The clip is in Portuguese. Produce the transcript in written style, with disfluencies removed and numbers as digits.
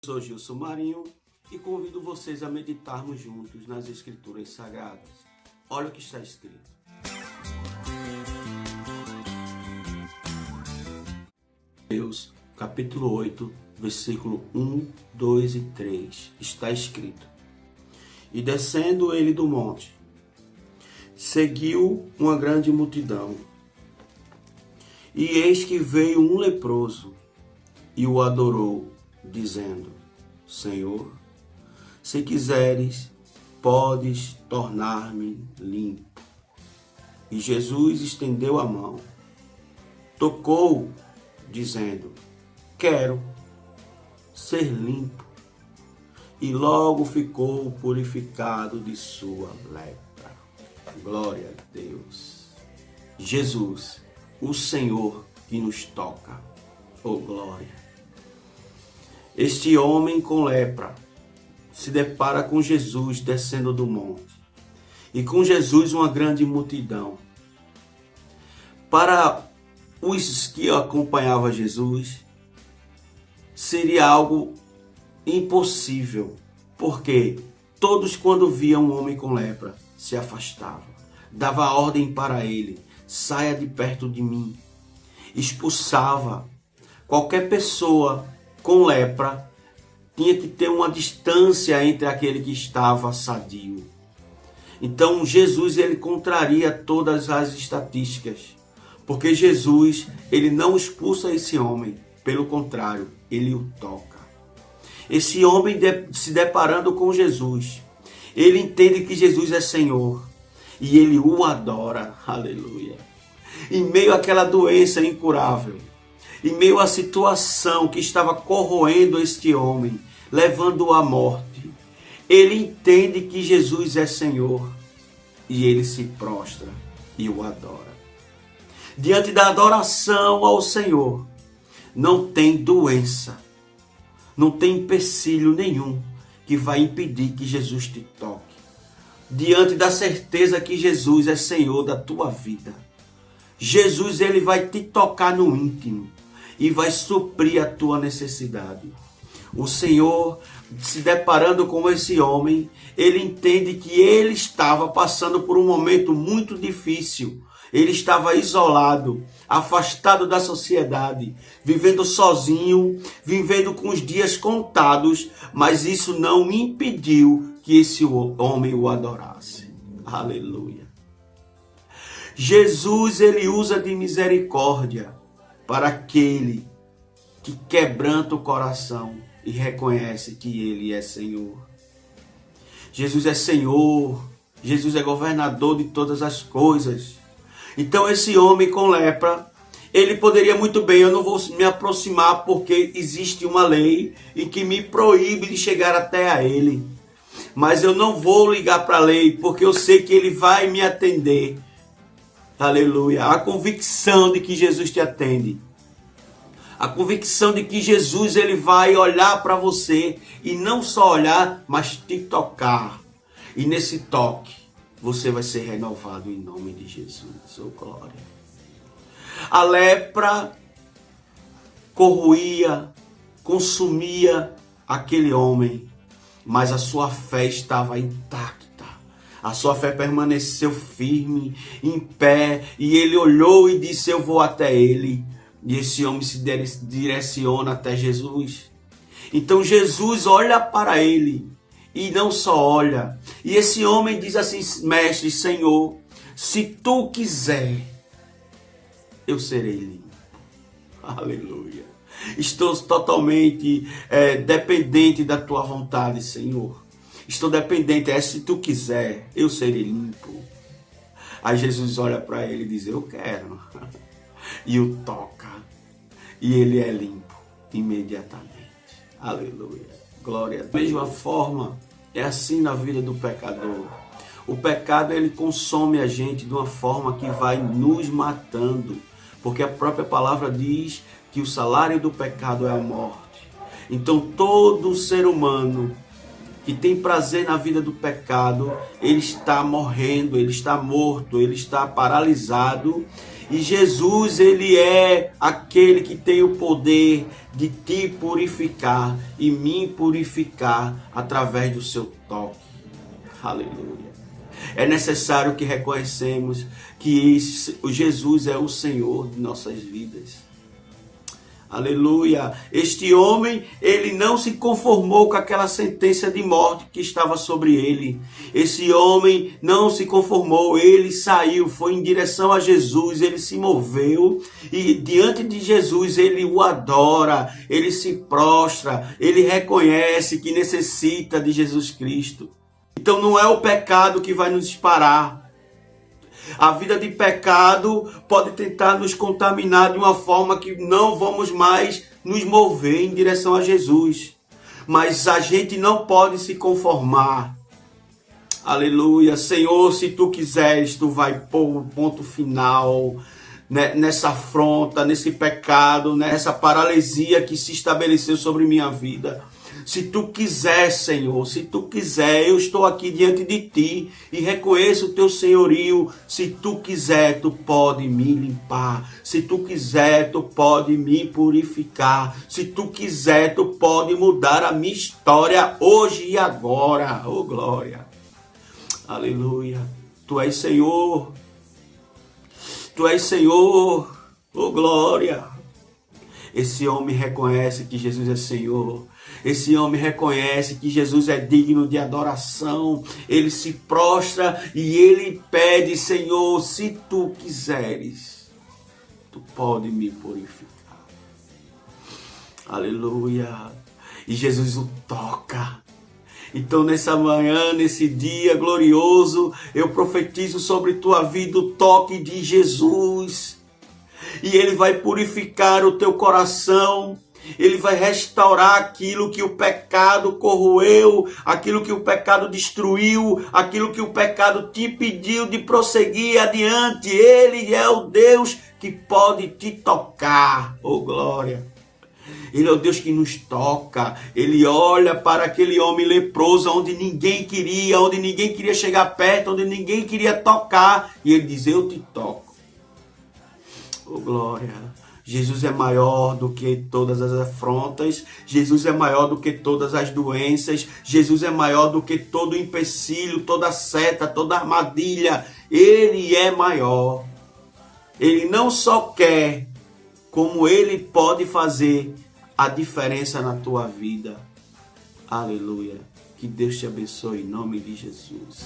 Sou Gilson Marinho e convido vocês a meditarmos juntos nas Escrituras Sagradas. Olha o que está escrito. Mateus, capítulo 8, versículo 1, 2 e 3, está escrito: E descendo ele do monte, seguiu uma grande multidão. E eis que veio um leproso e o adorou, dizendo: Senhor, se quiseres, podes tornar-me limpo. E Jesus estendeu a mão, tocou, dizendo: Quero ser limpo. E logo ficou purificado de sua lepra. Glória a Deus. Jesus, o Senhor que nos toca. Oh, glória. Este homem com lepra se depara com Jesus descendo do monte. E com Jesus uma grande multidão. Para os que acompanhavam Jesus, seria algo impossível. Porque todos, quando viam um homem com lepra, se afastavam. Dava ordem para ele: saia de perto de mim. Expulsava. Qualquer pessoa com lepra tinha que ter uma distância entre aquele que estava sadio. Então Jesus, ele contraria todas as estatísticas, porque Jesus, ele não expulsa esse homem, pelo contrário, ele o toca. Esse homem se deparando com Jesus, ele entende que Jesus é Senhor e ele o adora. Aleluia. Em meio àquela doença incurável, em meio à situação que estava corroendo este homem, levando-o à morte, ele entende que Jesus é Senhor e ele se prostra e o adora. Diante da adoração ao Senhor, não tem doença, não tem empecilho nenhum que vai impedir que Jesus te toque. Diante da certeza que Jesus é Senhor da tua vida, Jesus, ele vai te tocar no íntimo e vai suprir a tua necessidade. O Senhor, se deparando com esse homem, ele entende que ele estava passando por um momento muito difícil. Ele estava isolado, afastado da sociedade, vivendo sozinho, vivendo com os dias contados, mas isso não impediu que esse homem o adorasse. Aleluia. Jesus, ele usa de misericórdia para aquele que quebranta o coração e reconhece que ele é Senhor. Jesus é Senhor, Jesus é governador de todas as coisas. Então esse homem com lepra, ele poderia muito bem: eu não vou me aproximar porque existe uma lei em que me proíbe de chegar até a ele. Mas eu não vou ligar para a lei porque eu sei que ele vai me atender. Aleluia. A convicção de que Jesus te atende. A convicção de que Jesus, ele vai olhar para você e não só olhar, mas te tocar. E nesse toque, você vai ser renovado em nome de Jesus. Oh, glória. A lepra corroía, consumia aquele homem, mas a sua fé estava intacta. A sua fé permaneceu firme, em pé, e ele olhou e disse: eu vou até ele. E esse homem se direciona até Jesus. Então Jesus olha para ele, e não só olha. E esse homem diz assim: mestre, Senhor, se tu quiser, eu serei limpo. Aleluia. Estou totalmente dependente da tua vontade, Senhor. Estou dependente, se tu quiser, eu serei limpo. Aí Jesus olha para ele e diz: eu quero. E o toca. E ele é limpo imediatamente. Aleluia. Glória a Deus. Da mesma forma, é assim na vida do pecador. O pecado, ele consome a gente de uma forma que vai nos matando. Porque a própria palavra diz que o salário do pecado é a morte. Então todo ser humano que tem prazer na vida do pecado, ele está morrendo, ele está morto, ele está paralisado E Jesus, ele é aquele que tem o poder de te purificar e me purificar através do seu toque. Aleluia. É necessário que reconhecemos que Jesus é o Senhor de nossas vidas. Aleluia. Este homem, ele não se conformou com aquela sentença de morte que estava sobre ele. Esse homem não se conformou, ele saiu, foi em direção a Jesus, ele se moveu e diante de Jesus ele o adora, ele se prostra, ele reconhece que necessita de Jesus Cristo. Então não é o pecado que vai nos parar. A vida de pecado pode tentar nos contaminar de uma forma que não vamos mais nos mover em direção a Jesus. Mas a gente não pode se conformar. Aleluia. Senhor, se tu quiseres, tu vai pôr o ponto final nessa afronta, nesse pecado, nessa paralisia que se estabeleceu sobre minha vida. Se tu quiser, Senhor, se tu quiser, eu estou aqui diante de ti e reconheço o teu senhorio. Se tu quiser, tu pode me limpar. Se tu quiser, tu pode me purificar. Se tu quiser, tu pode mudar a minha história hoje e agora. Oh, glória. Aleluia. Tu és Senhor. Tu és Senhor. Oh, glória. Esse homem reconhece que Jesus é Senhor. Esse homem reconhece que Jesus é digno de adoração. Ele se prostra e ele pede: Senhor, se tu quiseres, tu pode me purificar. Aleluia. E Jesus o toca. Então nessa manhã, nesse dia glorioso, eu profetizo sobre tua vida o toque de Jesus. E ele vai purificar o teu coração. Ele vai restaurar aquilo que o pecado corroeu, aquilo que o pecado destruiu, aquilo que o pecado te impediu de prosseguir adiante. Ele é o Deus que pode te tocar. Oh, glória! Ele é o Deus que nos toca. Ele olha para aquele homem leproso onde ninguém queria chegar perto, onde ninguém queria tocar. E ele diz: eu te toco. Oh, glória! Jesus é maior do que todas as afrontas. Jesus é maior do que todas as doenças. Jesus é maior do que todo empecilho, toda seta, toda armadilha. Ele é maior. Ele não só quer, como ele pode fazer a diferença na tua vida. Aleluia. Que Deus te abençoe em nome de Jesus.